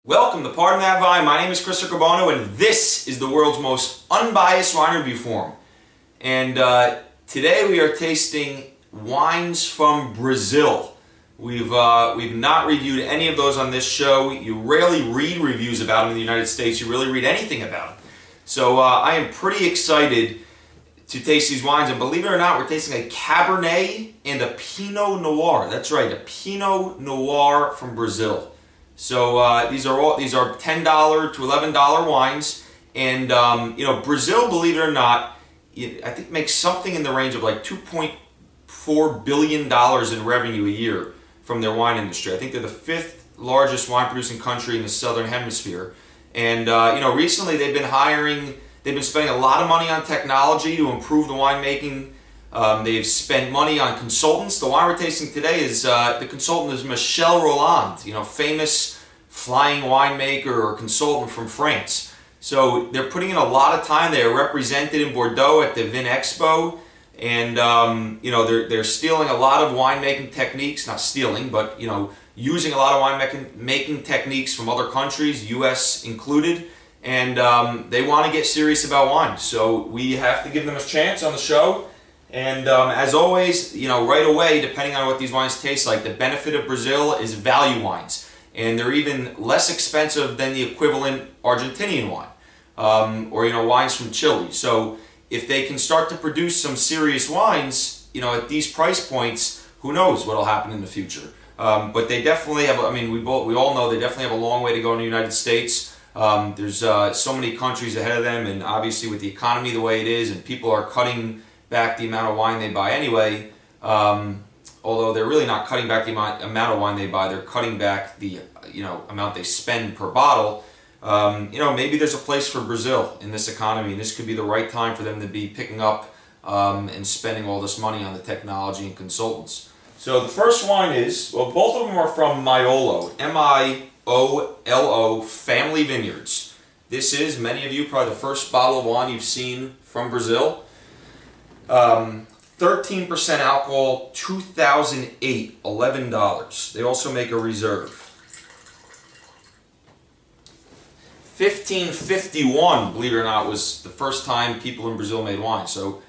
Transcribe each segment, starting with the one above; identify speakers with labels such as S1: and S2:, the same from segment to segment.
S1: Welcome to Pardon That Vine. My name is Chris Riccobono, and this is the world's most unbiased wine review forum. And today we are tasting wines from Brazil. We've not reviewed any of those on this show. You rarely read reviews about them in the United States. You really read anything about them. So I am pretty excited to taste these wines, and believe it or not, we're tasting a Cabernet and a Pinot Noir. That's right, a Pinot Noir from Brazil. So these are $10 to $11 wines, and Brazil, believe it or not, I think makes something in the range of like $2.4 billion in revenue a year from their wine industry. I think they're the fifth largest wine producing country in the southern hemisphere, and recently they've been spending a lot of money on technology to improve the winemaking. They've spent money on consultants. The wine we're tasting today is the consultant is Michel Rolland, famous flying winemaker or consultant from France. So they're putting in a lot of time. They are represented in Bordeaux at the Vin Expo, and they're stealing a lot of winemaking techniques. Not stealing, but using a lot of winemaking techniques from other countries, U.S. included. And they want to get serious about wine. So we have to give them a chance on the show. And as always, right away, depending on what these wines taste like, the benefit of Brazil is value wines. And they're even less expensive than the equivalent Argentinian wine, or wines from Chile. So if they can start to produce some serious wines, at these price points, who knows what'll happen in the future. But they definitely have, we all know they definitely have a long way to go in the United States. There's so many countries ahead of them, and obviously with the economy the way it is, and people are cutting back the amount of wine they buy anyway, although they're really not cutting back the amount of wine they buy, they're cutting back the amount they spend per bottle. Maybe there's a place for Brazil in this economy, and this could be the right time for them to be picking up and spending all this money on the technology and consultants. So the first wine is, both of them are from Miolo, M-I-O-L-O Family Vineyards. This is, many of you, probably the first bottle of wine you've seen from Brazil. 13% alcohol, 2008, $11. They also make a reserve. 1551, believe it or not, was the first time people in Brazil made wine. So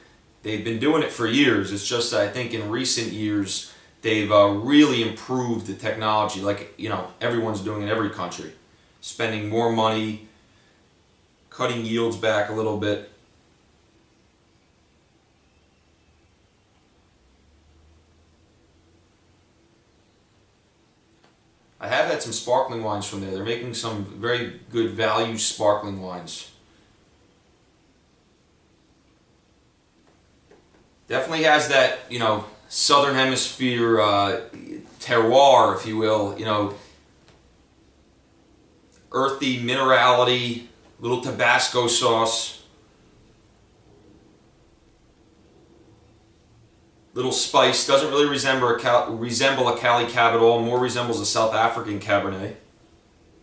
S1: they've been doing it for years. It's just that I think in recent years they've really improved the technology, like everyone's doing in every country, spending more money, cutting yields back a little bit. I have had some sparkling wines from there. They're making some very good value sparkling wines. Definitely has that, southern hemisphere terroir, if you will, earthy minerality, little Tabasco sauce, little spice. Doesn't really resemble a Cali Cab at all. More resembles a South African Cabernet.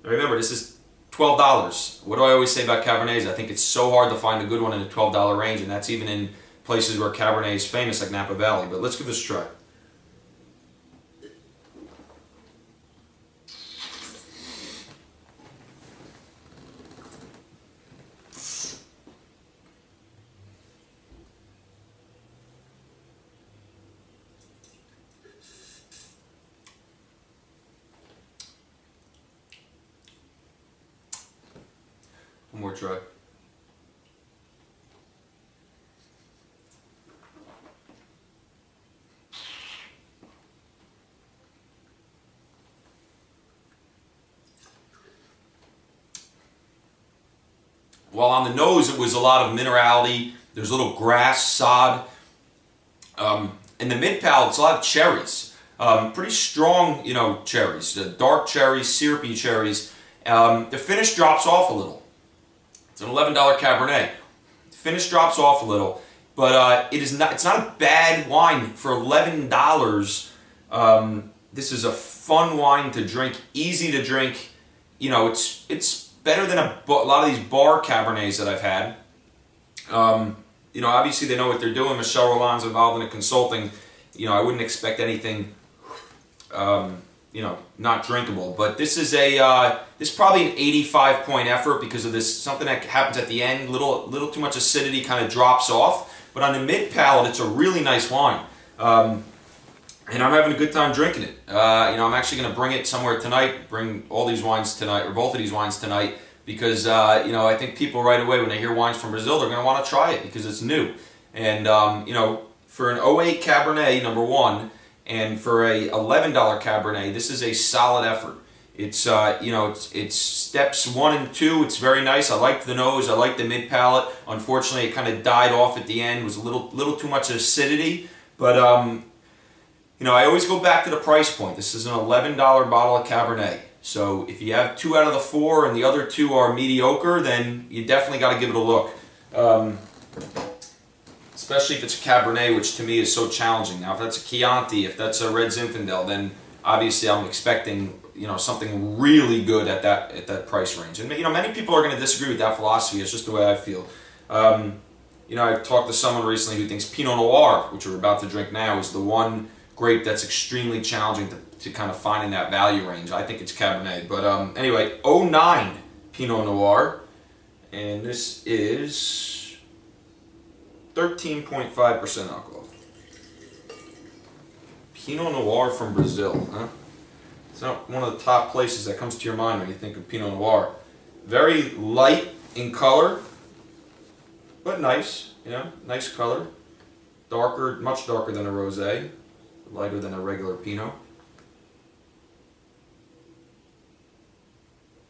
S1: Remember, this is $12. What do I always say about Cabernets? I think it's so hard to find a good one in the $12 range, and that's even in places where Cabernet is famous, like Napa Valley. But let's give this a try. One more try. While on the nose it was a lot of minerality, there's a little grass, sod. In the mid-palate, it's a lot of cherries. Pretty strong, cherries. Dark cherries, syrupy cherries. The finish drops off a little. It's an $11 Cabernet. The finish drops off a little, but it's not a bad wine for $11. This is a fun wine to drink, easy to drink. It's better than a lot of these bar Cabernets that I've had. Obviously they know what they're doing. Michel Rolland's involved in the consulting. I wouldn't expect anything not drinkable. But this is this is probably an 85 point effort because of this, something that happens at the end, little too much acidity kind of drops off. But on the mid palate, it's a really nice wine. And I'm having a good time drinking it. I'm actually going to bring it somewhere tonight, bring all these wines tonight, or both of these wines tonight, because I think people right away when they hear wines from Brazil, they're going to want to try it because it's new. And for an '08 Cabernet, number one, and for a $11 Cabernet, this is a solid effort. It's it's steps 1 and 2. It's very nice. I like the nose. I like the mid palate. Unfortunately, it kind of died off at the end. It was a little too much acidity, but I always go back to the price point. This is an $11 bottle of Cabernet. So if you have 2 out of the 4 and the other 2 are mediocre, then you definitely got to give it a look. Especially if it's a Cabernet, which to me is so challenging. Now, if that's a Chianti, if that's a Red Zinfandel, then obviously I'm expecting something really good at that price range. And many people are going to disagree with that philosophy. It's just the way I feel. I talked to someone recently who thinks Pinot Noir, which we're about to drink now, is the one grape that's extremely challenging to kind of find in that value range. I think it's Cabernet. But anyway, '09 Pinot Noir, and this is 13.5% alcohol. Pinot Noir from Brazil, huh? It's not one of the top places that comes to your mind when you think of Pinot Noir. Very light in color, but nice, nice color. Darker, much darker than a rosé, lighter than a regular Pinot.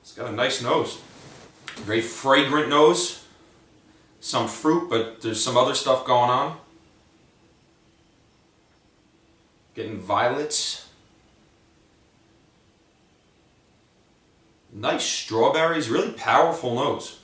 S1: It's got a nice nose, very fragrant nose. Some fruit, but there's some other stuff going on. Getting violets. Nice strawberries, really powerful nose.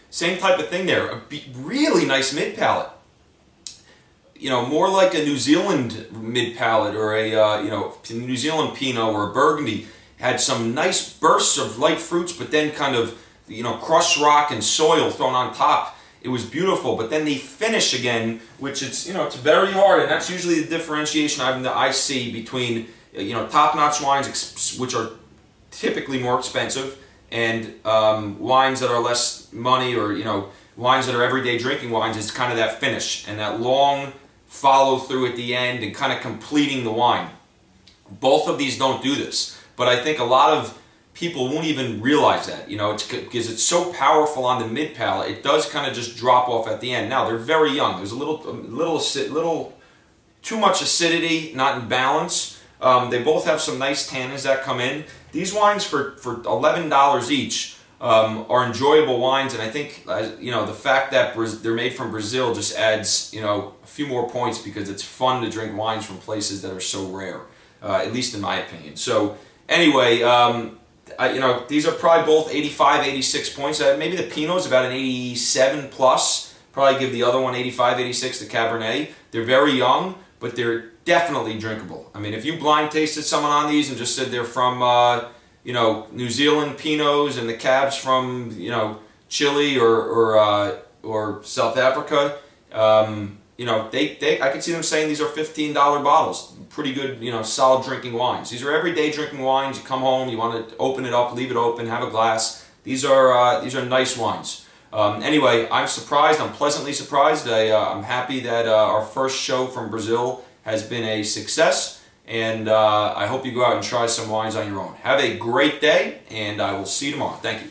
S1: Same type of thing there. A really nice mid palate. More like a New Zealand mid palate or a New Zealand Pinot or a Burgundy. Had some nice bursts of light fruits, but then kind of crushed rock and soil thrown on top. It was beautiful, but then the finish again, which it's very hard, and that's usually the differentiation I see between top-notch wines, which are typically more expensive, and wines that are less money, or wines that are everyday drinking wines, is kind of that finish and that long follow through at the end and kind of completing the wine. Both of these don't do this, but I think a lot of people won't even realize that, it's because it's so powerful on the mid palate. It does kind of just drop off at the end. Now they're very young. There's a little too much acidity, not in balance. They both have some nice tannins that come in. These wines for $11 each are enjoyable wines, and I think the fact that they're made from Brazil just adds a few more points because it's fun to drink wines from places that are so rare, at least in my opinion. So anyway, these are probably both 85, 86 points. Maybe the Pinot's about an 87 plus. Probably give the other one 85, 86, the Cabernet. They're very young, but they're definitely drinkable. I mean, if you blind tasted someone on these and just said they're from New Zealand Pinots and the Cabs from Chile or South Africa, I could see them saying these are $15 bottles. Pretty good, solid drinking wines. These are everyday drinking wines. You come home, you want to open it up, leave it open, have a glass. These are nice wines. Anyway, I'm surprised. I'm pleasantly surprised. I'm happy that our first show from Brazil has been a success, and I hope you go out and try some wines on your own. Have a great day, and I will see you tomorrow. Thank you.